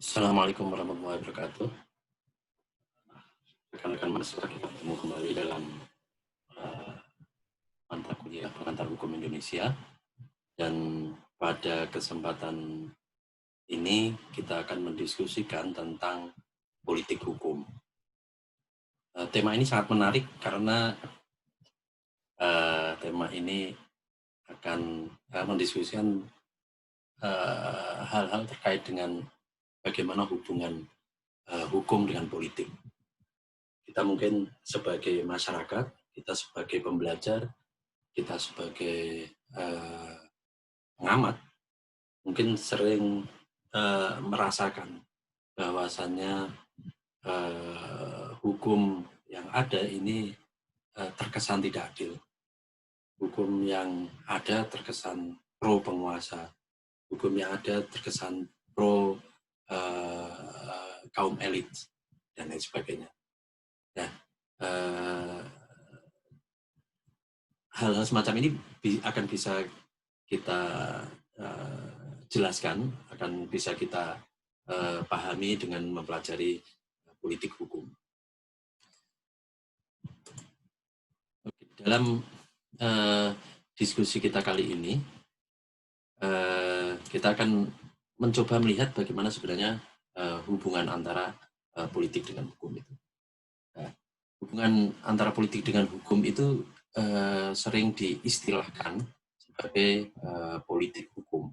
Assalamualaikum warahmatullahi wabarakatuh. Rekan-rekan mahasiswa, kita bertemu kembali dalam uh, mata kuliah pengantar hukum Indonesia. Dan pada kesempatan ini kita akan mendiskusikan tentang politik hukum. Tema ini sangat menarik karena tema ini akan mendiskusikan hal-hal terkait dengan bagaimana hubungan hukum dengan politik. Kita mungkin sebagai masyarakat, kita sebagai pembelajar, kita sebagai pengamat, mungkin sering merasakan bahwasannya hukum yang ada ini terkesan tidak adil. Hukum yang ada terkesan pro penguasa. Hukum yang ada terkesan pro kaum elit, dan lain sebagainya. Nah, hal-hal semacam ini akan bisa kita jelaskan, akan bisa kita pahami dengan mempelajari politik hukum. Dalam diskusi kita kali ini, kita akan mencoba melihat bagaimana sebenarnya hubungan antara politik dengan hukum itu. Hubungan antara politik dengan hukum itu sering diistilahkan sebagai politik hukum.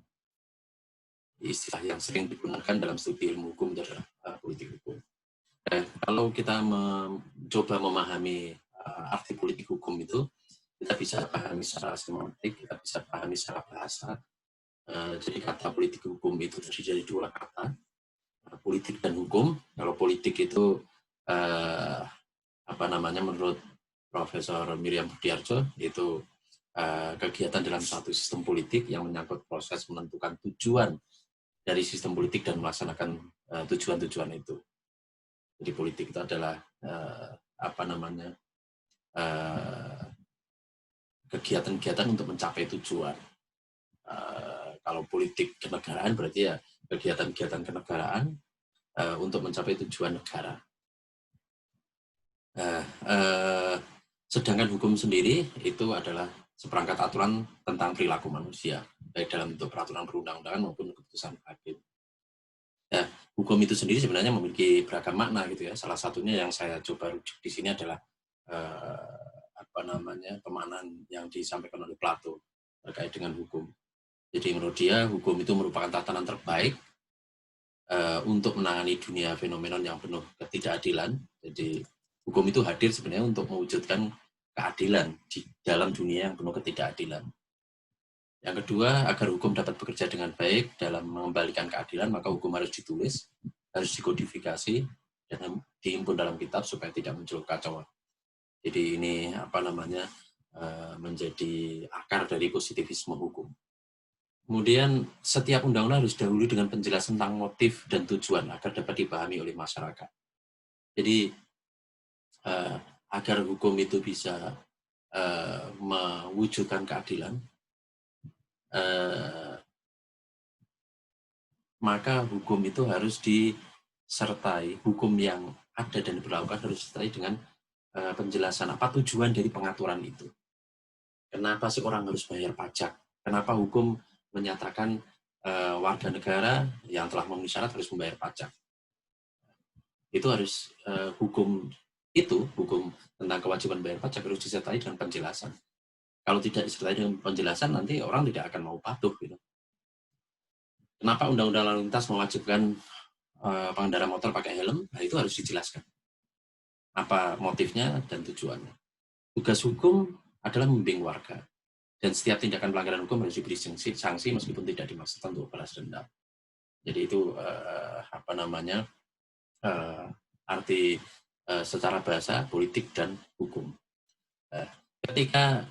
Istilah yang sering digunakan dalam studi ilmu hukum adalah politik hukum. Kalau kita mencoba memahami arti politik hukum itu, kita bisa pahami secara semantik, kita bisa pahami secara bahasa. Jadi kata politik hukum itu terdiri dari dua kata, politik dan hukum. Kalau politik itu menurut Profesor Miriam Budiarjo, itu kegiatan dalam suatu sistem politik yang menyangkut proses menentukan tujuan dari sistem politik dan melaksanakan tujuan-tujuan itu. Jadi politik itu adalah kegiatan-kegiatan untuk mencapai tujuan. Kalau politik kenegaraan berarti ya kegiatan-kegiatan kenegaraan untuk mencapai tujuan negara. Sedangkan hukum sendiri itu adalah seperangkat aturan tentang perilaku manusia, baik dalam bentuk peraturan perundang-undangan maupun keputusan hakim. Ya, hukum itu sendiri sebenarnya memiliki beragam makna gitu ya. Salah satunya yang saya coba rujuk di sini adalah pemaknaan yang disampaikan oleh Plato terkait dengan hukum. Jadi menurut dia hukum itu merupakan tatanan terbaik untuk menangani dunia fenomenon yang penuh ketidakadilan. Jadi hukum itu hadir sebenarnya untuk mewujudkan keadilan di dalam dunia yang penuh ketidakadilan. Yang kedua, agar hukum dapat bekerja dengan baik dalam mengembalikan keadilan, maka hukum harus ditulis, harus dikodifikasi, dan dihimpun dalam kitab supaya tidak muncul kacauan. Jadi ini menjadi akar dari positivisme hukum. Kemudian setiap undang-undang harus dahulu dengan penjelasan tentang motif dan tujuan agar dapat dipahami oleh masyarakat. Jadi agar hukum itu bisa mewujudkan keadilan, maka hukum itu harus disertai, hukum yang ada dan diberlakukan harus disertai dengan penjelasan apa tujuan dari pengaturan itu. Kenapa sih orang harus bayar pajak? Kenapa hukum menyatakan warga negara yang telah memenuhi syarat harus membayar pajak? Itu harus hukum tentang kewajiban bayar pajak harus disertai dengan penjelasan. Kalau tidak disertai dengan penjelasan, nanti orang tidak akan mau patuh. Gitu. Kenapa Undang-Undang Lalu Lintas mewajibkan pengendara motor pakai helm? Nah, itu harus dijelaskan. Apa motifnya dan tujuannya. Tugas hukum adalah membimbing warga. Dan setiap tindakan pelanggaran hukum harus diberi sanksi meskipun tidak dimaksudkan untuk balas dendam. Jadi itu arti secara bahasa politik dan hukum. Ketika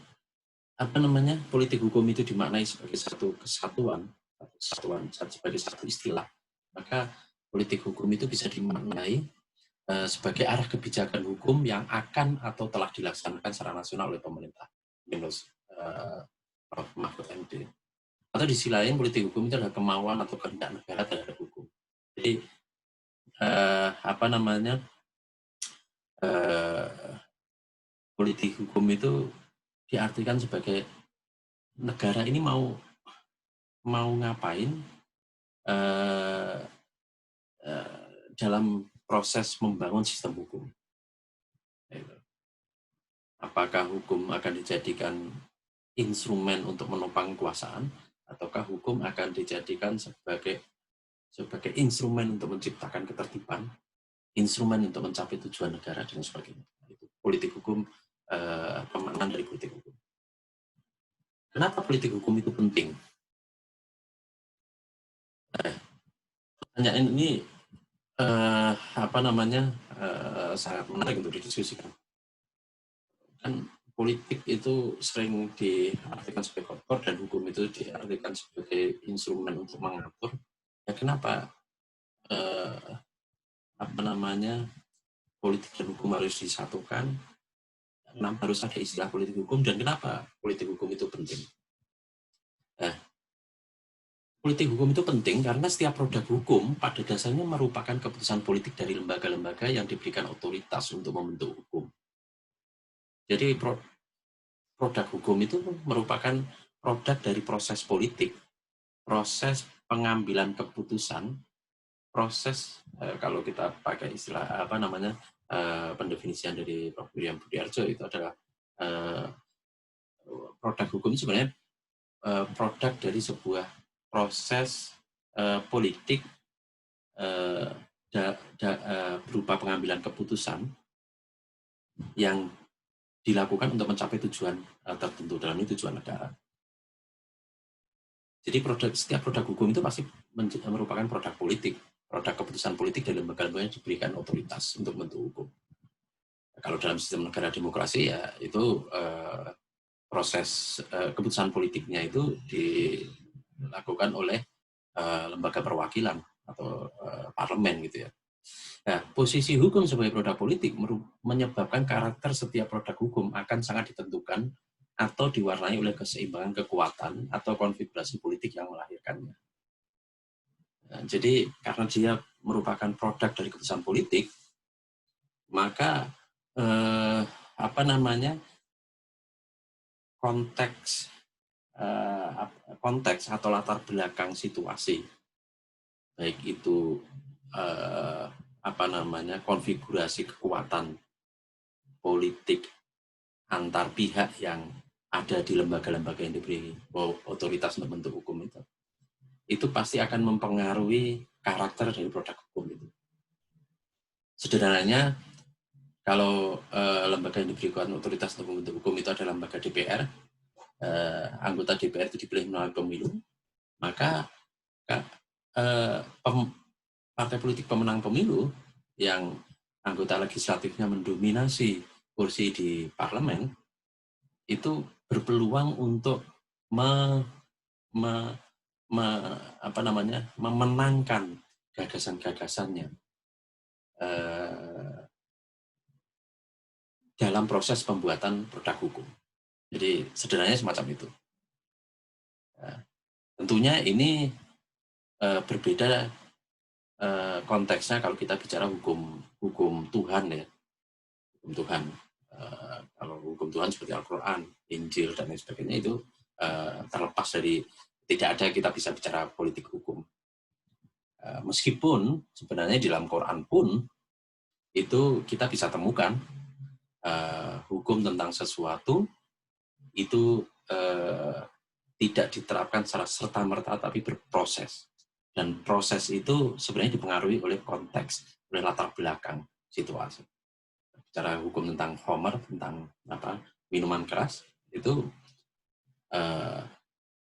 politik hukum itu dimaknai sebagai satu kesatuan sebagai satu istilah, maka politik hukum itu bisa dimaknai sebagai arah kebijakan hukum yang akan atau telah dilaksanakan secara nasional oleh pemerintah. Menurut Mahfud MD. Atau di sisi lain politik hukum itu adalah kemauan atau kehendak negara terhadap hukum. Jadi apa namanya, eh, politik hukum itu diartikan sebagai negara ini mau mau ngapain eh, dalam proses membangun sistem hukum. Apakah hukum akan dijadikan instrumen untuk menopang kekuasaan, ataukah hukum akan dijadikan sebagai instrumen untuk menciptakan ketertiban, instrumen untuk mencapai tujuan negara dan sebagainya. Itu politik hukum, pemaknaan dari politik hukum. Kenapa politik hukum itu penting? Pertanyaan ini apa namanya sangat menarik untuk didiskusikan. Kan politik itu sering diartikan sebagai kotor dan hukum itu diartikan sebagai instrumen untuk mengatur. Ya kenapa apa namanya politik dan hukum harus disatukan? Kenapa harus ada istilah politik hukum dan kenapa politik hukum itu penting? Nah, politik hukum itu penting karena setiap produk hukum pada dasarnya merupakan keputusan politik dari lembaga-lembaga yang diberikan otoritas untuk membentuk hukum. Jadi produk hukum itu merupakan produk dari proses politik, proses pengambilan keputusan, proses kalau kita pakai istilah apa namanya pendefinisian dari Prof. William Budiarjo itu adalah produk hukum sebenarnya produk dari sebuah proses politik berupa pengambilan keputusan yang dilakukan untuk mencapai tujuan tertentu, dalam ini tujuan negara. Jadi setiap produk hukum itu pasti merupakan produk politik, produk keputusan politik dari lembaga-lembaga yang diberikan otoritas untuk membentuk hukum. Kalau dalam sistem negara demokrasi ya itu proses keputusan politiknya itu dilakukan oleh lembaga perwakilan atau parlemen gitu ya. Nah, posisi hukum sebagai produk politik menyebabkan karakter setiap produk hukum akan sangat ditentukan atau diwarnai oleh keseimbangan kekuatan atau konfigurasi politik yang melahirkannya. Nah, jadi karena dia merupakan produk dari keputusan politik, maka apa namanya konteks atau latar belakang situasi, baik itu apa namanya konfigurasi kekuatan politik antar pihak yang ada di lembaga-lembaga yang diberi otoritas untuk membentuk hukum itu pasti akan mempengaruhi karakter dari produk hukum itu. Sederhananya, kalau lembaga yang diberikan otoritas untuk membentuk hukum itu adalah lembaga DPR, anggota DPR itu dipilih melalui pemilu, maka partai politik pemenang pemilu yang anggota legislatifnya mendominasi kursi di parlemen itu berpeluang untuk memenangkan gagasan-gagasannya dalam proses pembuatan produk hukum. Jadi sederhananya semacam itu. Tentunya ini berbeda konteksnya kalau kita bicara hukum Tuhan ya, hukum Tuhan. Kalau hukum Tuhan seperti Al-Quran, Injil dan lain sebagainya itu terlepas dari tidak ada kita bisa bicara politik hukum. Meskipun sebenarnya di dalam Quran pun itu kita bisa temukan hukum tentang sesuatu itu tidak diterapkan secara serta-merta tapi berproses. Dan proses itu sebenarnya dipengaruhi oleh konteks, oleh latar belakang situasi. Bicara hukum tentang Homer, tentang minuman keras, itu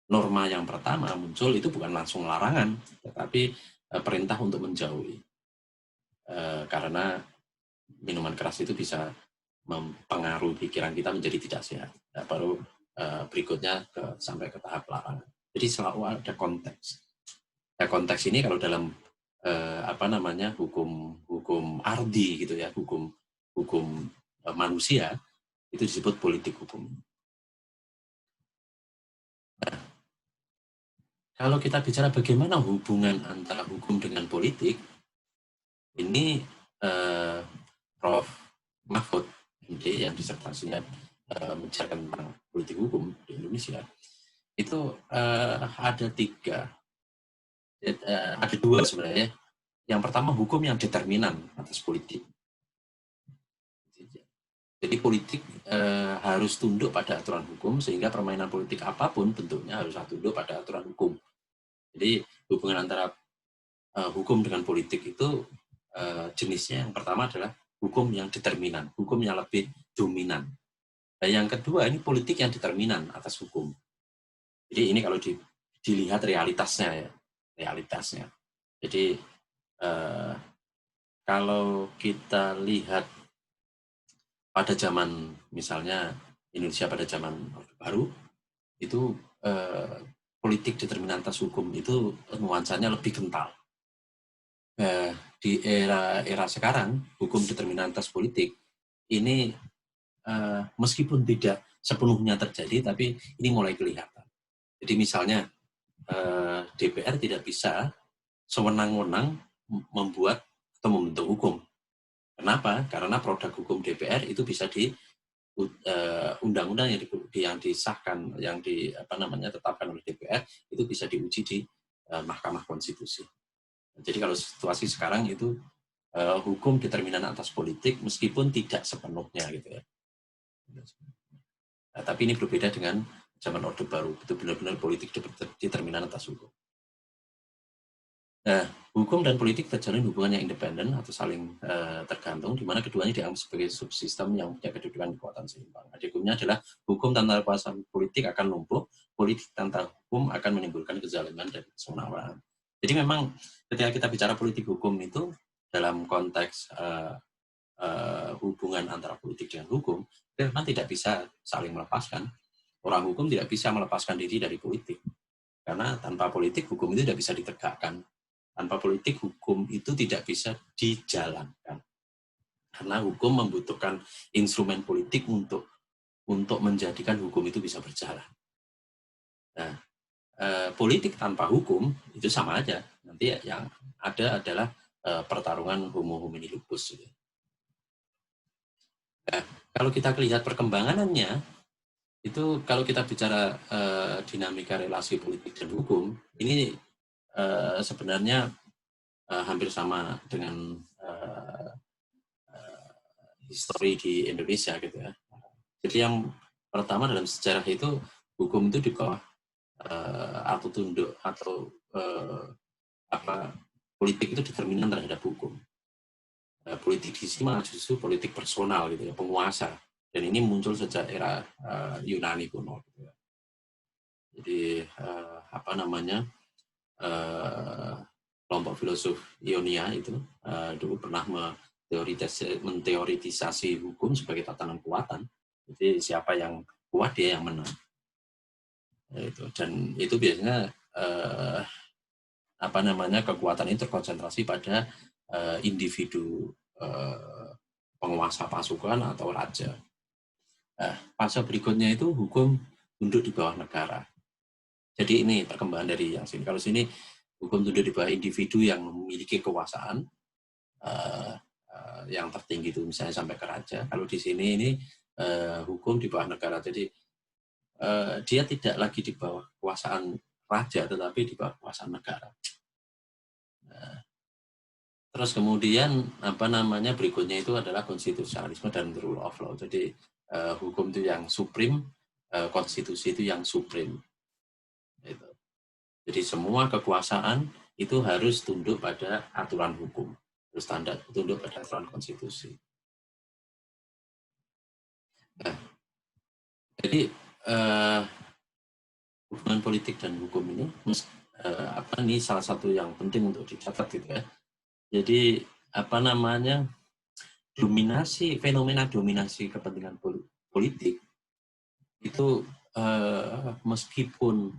norma yang pertama muncul itu bukan langsung larangan, tetapi perintah untuk menjauhi. Karena minuman keras itu bisa mempengaruhi pikiran kita menjadi tidak sehat. Nah, baru berikutnya sampai ke tahap larangan. Jadi selalu ada konteks. Nah, konteks ini kalau dalam hukum ardi gitu ya, hukum manusia itu disebut politik hukum. Nah, kalau kita bicara bagaimana hubungan antara hukum dengan politik, Ini Prof. Mahfud MD yang disertasinya menjelaskan tentang politik hukum di Indonesia, itu ada ada dua sebenarnya. Yang pertama, hukum yang determinan atas politik. Jadi politik harus tunduk pada aturan hukum, sehingga permainan politik apapun bentuknya harus tunduk pada aturan hukum. Jadi hubungan antara hukum dengan politik itu jenisnya yang pertama adalah hukum yang determinan, hukum yang lebih dominan. Dan yang kedua, ini politik yang determinan atas hukum. Jadi ini kalau dilihat realitasnya ya, realitasnya. Jadi kalau kita lihat pada zaman misalnya Indonesia pada zaman Orde Baru, itu politik determinan atas hukum itu nuansanya lebih kental. Di era sekarang, hukum determinan atas politik ini meskipun tidak sepenuhnya terjadi, tapi ini mulai kelihatan. Jadi misalnya DPR tidak bisa sewenang-wenang membuat atau membentuk hukum. Kenapa? Karena produk hukum DPR itu bisa di undang-undang yang disahkan, yang ditetapkan oleh DPR itu bisa diuji di Mahkamah Konstitusi. Jadi kalau situasi sekarang itu hukum determinan atas politik meskipun tidak sepenuhnya gitu ya. Nah, tapi ini berbeda dengan zaman Orde Baru, itu benar-benar politik determinan atas hukum. Nah, hukum dan politik terjalin hubungan yang independen atau saling tergantung, di mana keduanya dianggap sebagai subsistem yang punya kedudukan kekuatan seimbang. Hukumnya adalah hukum tanpa kekuasaan politik akan lumpuh, politik tanpa hukum akan menimbulkan kezaliman dan kesewenang-wenangan. Jadi memang ketika kita bicara politik hukum itu dalam konteks hubungan antara politik dengan hukum, memang tidak bisa saling melepaskan. Orang hukum tidak bisa melepaskan diri dari politik. Karena tanpa politik, hukum itu tidak bisa ditegakkan. Tanpa politik, hukum itu tidak bisa dijalankan. Karena hukum membutuhkan instrumen politik untuk menjadikan hukum itu bisa berjalan. Nah, politik tanpa hukum itu sama aja. Nanti yang ada adalah pertarungan homo homini lupus. Nah, kalau kita lihat perkembangannya, itu kalau kita bicara dinamika relasi politik dan hukum, ini sebenarnya hampir sama dengan histori di Indonesia gitu ya. Jadi yang pertama dalam sejarah itu hukum itu di bawah atau tunduk atau politik itu determinan terhadap hukum. Politik di sini malah justru politik personal gitu ya, penguasa. Dan ini muncul sejak era Yunani kuno. Gitu ya. Jadi kelompok filosof Ionia itu dulu pernah menteoritisasi hukum sebagai tatanan kekuatan. Jadi siapa yang kuat dia yang menang. Dan itu biasanya kekuatan itu terkonsentrasi pada individu penguasa pasukan atau raja. Fase berikutnya itu hukum tunduk di bawah negara. Jadi ini perkembangan dari yang sini. Kalau sini hukum tunduk di bawah individu yang memiliki kekuasaan yang tertinggi itu misalnya sampai ke raja. Kalau di sini ini hukum di bawah negara. Jadi dia tidak lagi di bawah kekuasaan raja, tetapi di bawah kekuasaan negara. Terus kemudian berikutnya itu adalah konstitusionalisme dan rule of law. Jadi hukum itu yang supreme, konstitusi itu yang supreme. Gitu. Jadi semua kekuasaan itu harus tunduk pada aturan hukum, harus tunduk pada aturan konstitusi. Nah, jadi hubungan politik dan hukum ini ini salah satu yang penting untuk dicatat gitu ya. Jadi fenomena dominasi kepentingan politik itu meskipun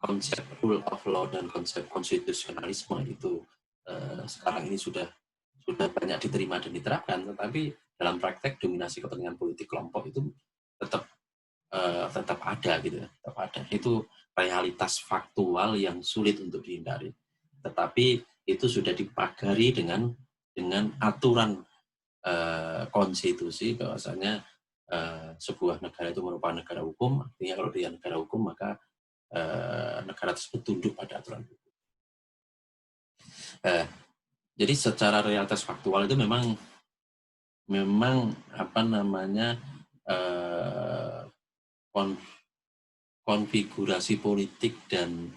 konsep rule of law dan konsep konstitusionalisme itu sekarang ini sudah banyak diterima dan diterapkan, tetapi dalam praktek dominasi kepentingan politik kelompok itu tetap ada gitu ya, tetap ada. Itu realitas faktual yang sulit untuk dihindari. Tetapi itu sudah dipagari dengan dengan aturan konstitusi bahwasanya sebuah negara itu merupakan negara hukum. Artinya kalau dia negara hukum maka negara tersebut tunduk pada aturan hukum. Jadi secara realitas faktual itu memang apa namanya konfigurasi politik dan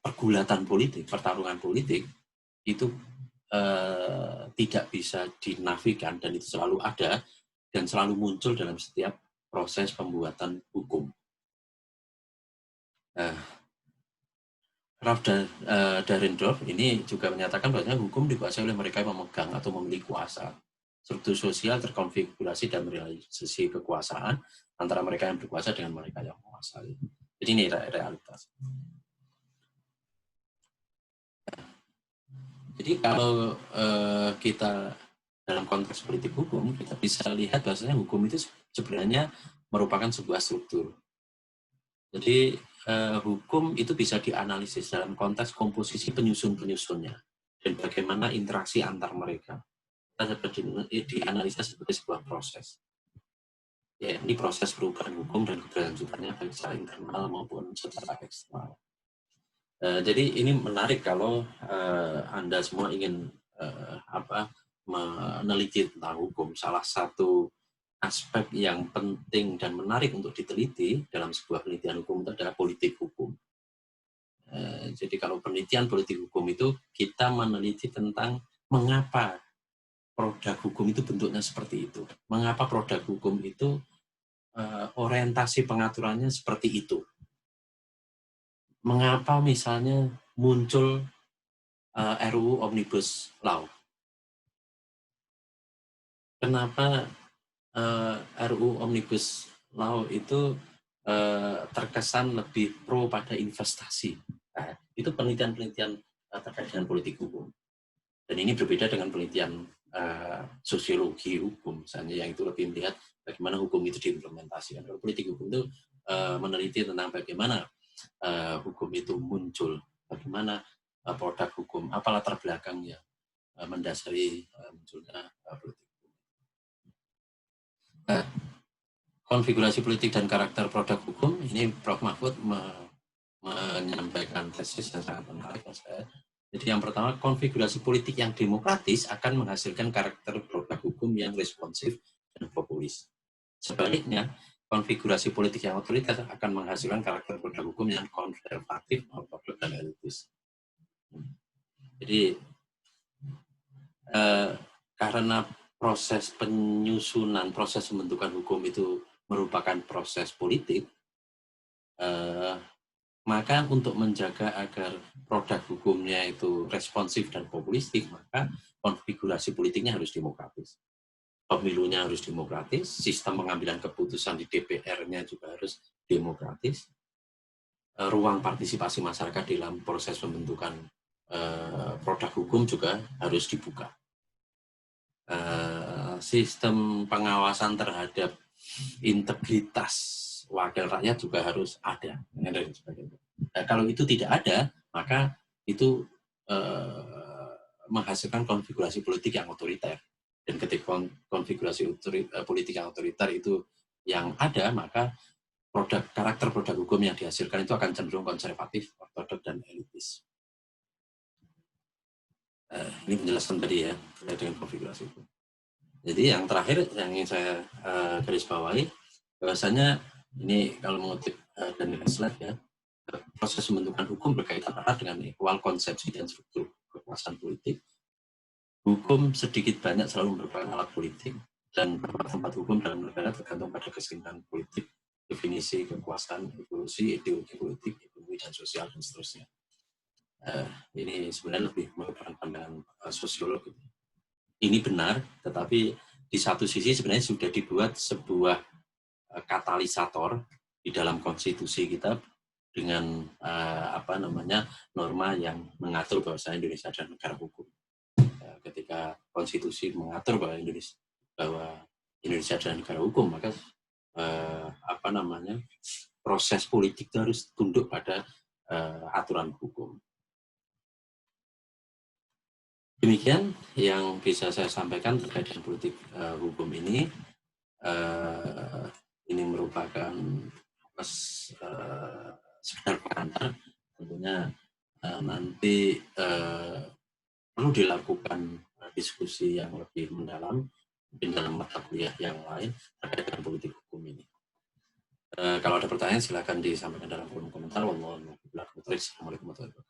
pergulatan politik, pertarungan politik itu tidak bisa dinafikan dan itu selalu ada dan selalu muncul dalam setiap proses pembuatan hukum. Ralph Dahrendorf ini juga menyatakan bahwa hukum dikuasai oleh mereka yang memegang atau memiliki kuasa. Struktur sosial terkonfigurasi dan realisasi kekuasaan antara mereka yang berkuasa dengan mereka yang menguasai. Jadi ini realitas. Jadi kalau kita dalam konteks politik hukum, kita bisa lihat bahwasanya hukum itu sebenarnya merupakan sebuah struktur. Jadi hukum itu bisa dianalisis dalam konteks komposisi penyusun-penyusunnya dan bagaimana interaksi antar mereka. Kita dapat dianalisa sebagai sebuah proses. Ya, ini proses perubahan hukum dan keberlanjutannya baik secara internal maupun secara eksternal. Jadi ini menarik kalau Anda semua ingin meneliti tentang hukum. Salah satu aspek yang penting dan menarik untuk diteliti dalam sebuah penelitian hukum itu adalah politik hukum. Jadi kalau penelitian politik hukum itu kita meneliti tentang mengapa produk hukum itu bentuknya seperti itu. Mengapa produk hukum itu orientasi pengaturannya seperti itu. Mengapa misalnya muncul RUU Omnibus Law. Kenapa RUU Omnibus Law itu terkesan lebih pro pada investasi. Nah, itu penelitian-penelitian terkait dengan politik hukum. Dan ini berbeda dengan penelitian sosiologi hukum, misalnya yang itu lebih melihat bagaimana hukum itu diimplementasikan. Kalau politik hukum itu meneliti tentang bagaimana hukum itu muncul, bagaimana produk hukum, apa latar belakangnya mendasari munculnya politik hukum. Konfigurasi politik dan karakter produk hukum, ini Prof. Mahfud menyampaikan tesis yang sangat menarik. Jadi yang pertama, konfigurasi politik yang demokratis akan menghasilkan karakter produk hukum yang responsif dan populis. Sebaliknya, konfigurasi politik yang otoriter akan menghasilkan karakter produk hukum yang konservatif, ortodoks, dan elitis. Jadi, karena proses penyusunan, proses pembentukan hukum itu merupakan proses politik, maka untuk menjaga agar produk hukumnya itu responsif dan populistik, maka konfigurasi politiknya harus demokratis. Pemilunya harus demokratis, sistem pengambilan keputusan di DPR-nya juga harus demokratis, ruang partisipasi masyarakat dalam proses pembentukan produk hukum juga harus dibuka. Sistem pengawasan terhadap integritas wakil rakyat juga harus ada. Dan sebagainya. Nah, kalau itu tidak ada, maka itu menghasilkan konfigurasi politik yang otoriter. Dan ketika konfigurasi politik yang otoriter itu yang ada, maka karakter produk hukum yang dihasilkan itu akan cenderung konservatif, ortodoks, dan elitis. Ini penjelasan tadi ya, terkait dengan konfigurasi hukum. Jadi yang terakhir yang ingin saya garis bawahi, bahwasanya ini kalau mengutip dari slide ya, proses pembentukan hukum berkaitan erat dengan awal konsepsi dan struktur kekuasaan politik. Hukum sedikit banyak selalu merupakan alat politik dan tempat hukum dalam negara tergantung pada keseimbangan politik, definisi kekuasaan, evolusi, ideologi politik, ekonomi dan sosial dan seterusnya. Ini sebenarnya lebih merupakan pandangan sosiolog. Ini benar, tetapi di satu sisi sebenarnya sudah dibuat sebuah katalisator di dalam konstitusi kita dengan norma yang mengatur bahwa Indonesia adalah negara hukum. Ketika konstitusi mengatur bahwa Indonesia adalah negara hukum, maka proses politik itu harus tunduk pada aturan hukum. Demikian yang bisa saya sampaikan terkait dengan politik hukum ini. Ini merupakan sekedar pengantar, tentunya nanti perlu dilakukan diskusi yang lebih mendalam mungkin dalam mata kuliah yang lain terkait dengan politik hukum ini. Kalau ada pertanyaan silakan disampaikan dalam kolom komentar. Wassalamualaikum warahmatullahi wabarakatuh.